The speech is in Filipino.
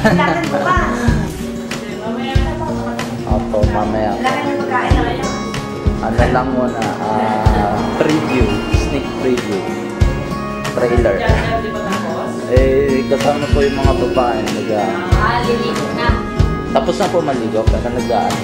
Kailangan mo ba? Opo, mamaya. Kailangan yung pagkain na yan. Ano lang muna, preview, sneak preview, trailer. Kasama po yung mga babae. Liligo na. Tapos na po maligo, pero nag-aan.